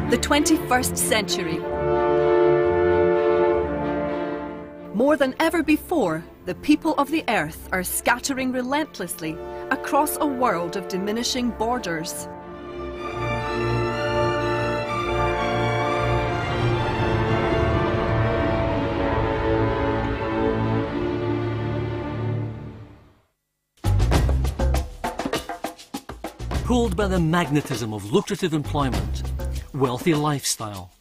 The 21st century. More than ever before, the people of the earth are scattering relentlessly across a world of diminishing borders. Pulled by the magnetism of lucrative employment, wealthy lifestyle,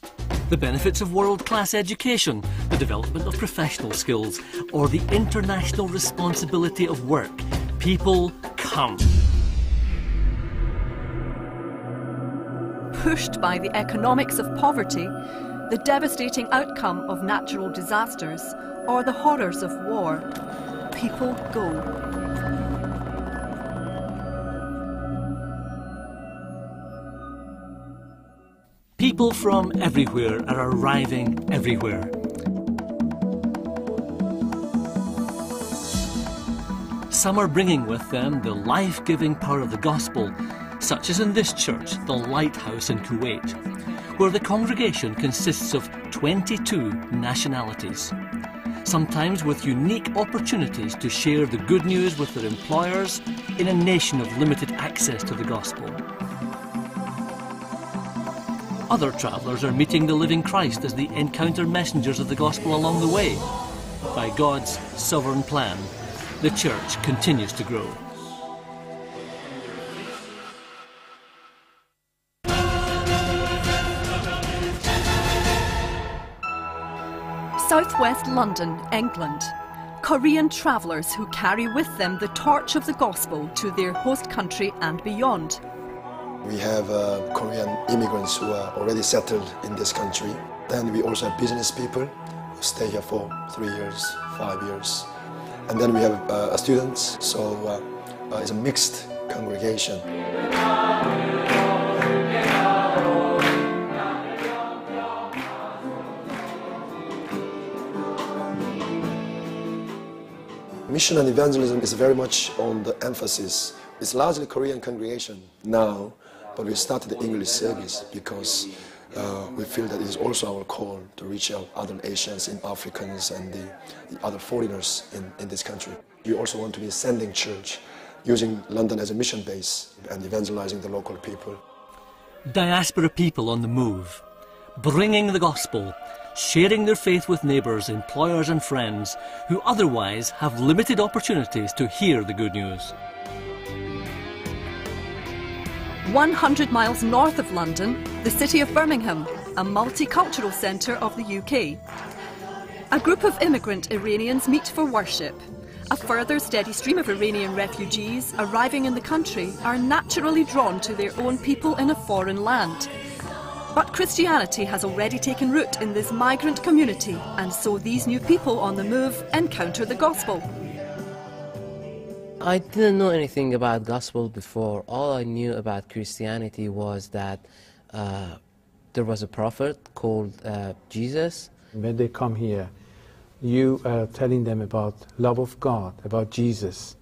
the benefits of world-class education, the development of professional skills, or the international responsibility of work, people come. Pushed by the economics of poverty, the devastating outcome of natural disasters, or the horrors of war, people go. People from everywhere are arriving everywhere. Some are bringing with them the life-giving power of the gospel, such as in this church, the Lighthouse in Kuwait, where the congregation consists of 22 nationalities, sometimes with unique opportunities to share the good news with their employers in a nation of limited access to the gospel. Other travellers are meeting the living Christ as they encounter messengers of the gospel along the way. By God's sovereign plan, the church continues to grow. Southwest London, England. Korean travellers who carry with them the torch of the gospel to their host country and beyond. We have Korean immigrants who are already settled in this country. Then we also have business people who stay here for 3 years, 5 years. And then we have students, so it's a mixed congregation. Mission and evangelism is very much on the emphasis. It's largely Korean congregation now, but we started the English service because we feel that it is also our call to reach out other Asians and Africans and the other foreigners in this country. We also want to be a sending church, using London as a mission base and evangelizing the local people. Diaspora people on the move, bringing the gospel, sharing their faith with neighbours, employers and friends who otherwise have limited opportunities to hear the good news. 100 miles north of London, the city of Birmingham, a multicultural centre of the UK. A group of immigrant Iranians meet for worship. A further steady stream of Iranian refugees arriving in the country are naturally drawn to their own people in a foreign land. But Christianity has already taken root in this migrant community, and so these new people on the move encounter the gospel. I didn't know anything about gospel before. All I knew about Christianity was that there was a prophet called Jesus. When they come here, you are telling them about love of God, about Jesus.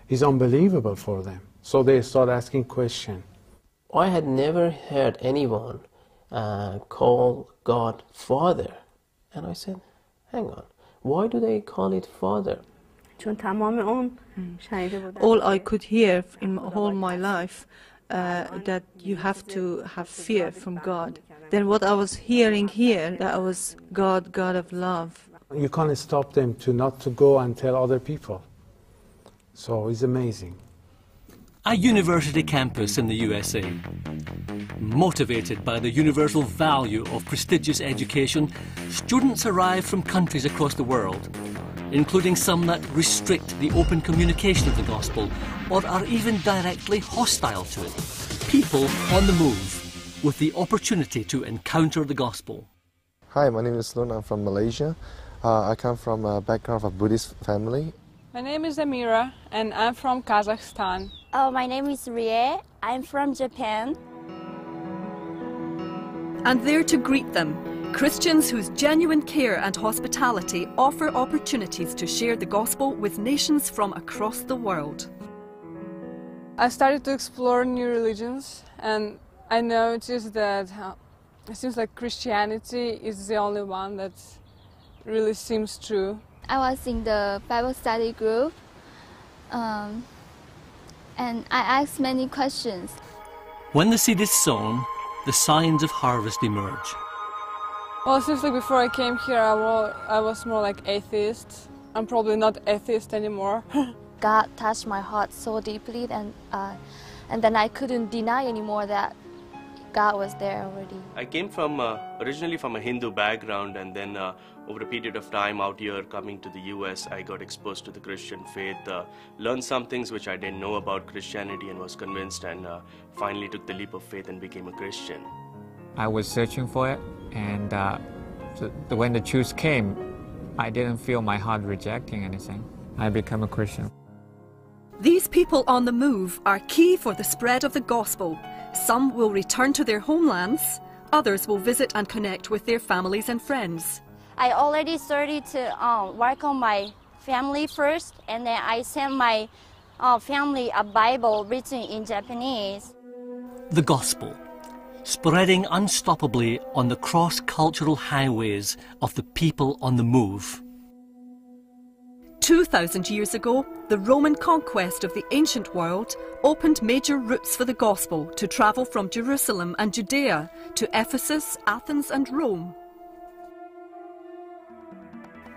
It's unbelievable for them. So they start asking questions. I had never heard anyone call God Father. And I said, hang on, why do they call it Father? All I could hear in all my life that you have to have fear from God. Then what I was hearing here, that was God, God of love. You can't stop them not to go and tell other people. So it's amazing. A university campus in the USA. Motivated by the universal value of prestigious education, students arrive from countries across the world, including some that restrict the open communication of the gospel or are even directly hostile to it. People on the move with the opportunity to encounter the gospel. Hi, my name is Lun. I'm from Malaysia. I come from a background of a Buddhist family. My name is Amira and I'm from Kazakhstan. Oh, my name is Rie. I'm from Japan. And there to greet them, Christians whose genuine care and hospitality offer opportunities to share the gospel with nations from across the world. I started to explore new religions, and I noticed that It seems like Christianity is the only one that really seems true. I was in the Bible study group, and I asked many questions. When the seed is sown, the signs of harvest emerge. Well, it seems like before I came here, I was more like atheist. I'm probably not atheist anymore. God touched my heart so deeply, and then I couldn't deny anymore that God was there already. I came from originally from a Hindu background, and then over a period of time out here coming to the US, I got exposed to the Christian faith, learned some things which I didn't know about Christianity, and was convinced, and finally took the leap of faith and became a Christian. I was searching for it, and when the truth came, I didn't feel my heart rejecting anything. I became a Christian. These people on the move are key for the spread of the gospel. Some will return to their homelands, others will visit and connect with their families and friends. I already started to work on my family first, and then I sent my family a Bible written in Japanese. The gospel, spreading unstoppably on the cross-cultural highways of the people on the move. 2,000 years ago, the Roman conquest of the ancient world opened major routes for the gospel to travel from Jerusalem and Judea to Ephesus, Athens and Rome.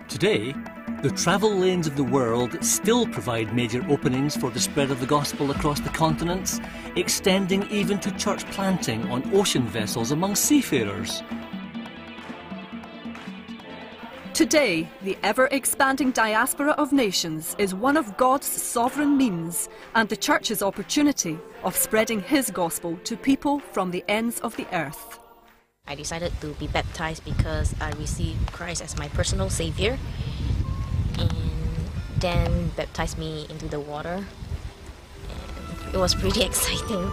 Today, the travel lanes of the world still provide major openings for the spread of the gospel across the continents, extending even to church planting on ocean vessels among seafarers. Today, the ever-expanding diaspora of nations is one of God's sovereign means and the Church's opportunity of spreading His gospel to people from the ends of the earth. I decided to be baptized because I received Christ as my personal Savior, and then baptized me into the water. And it was pretty exciting.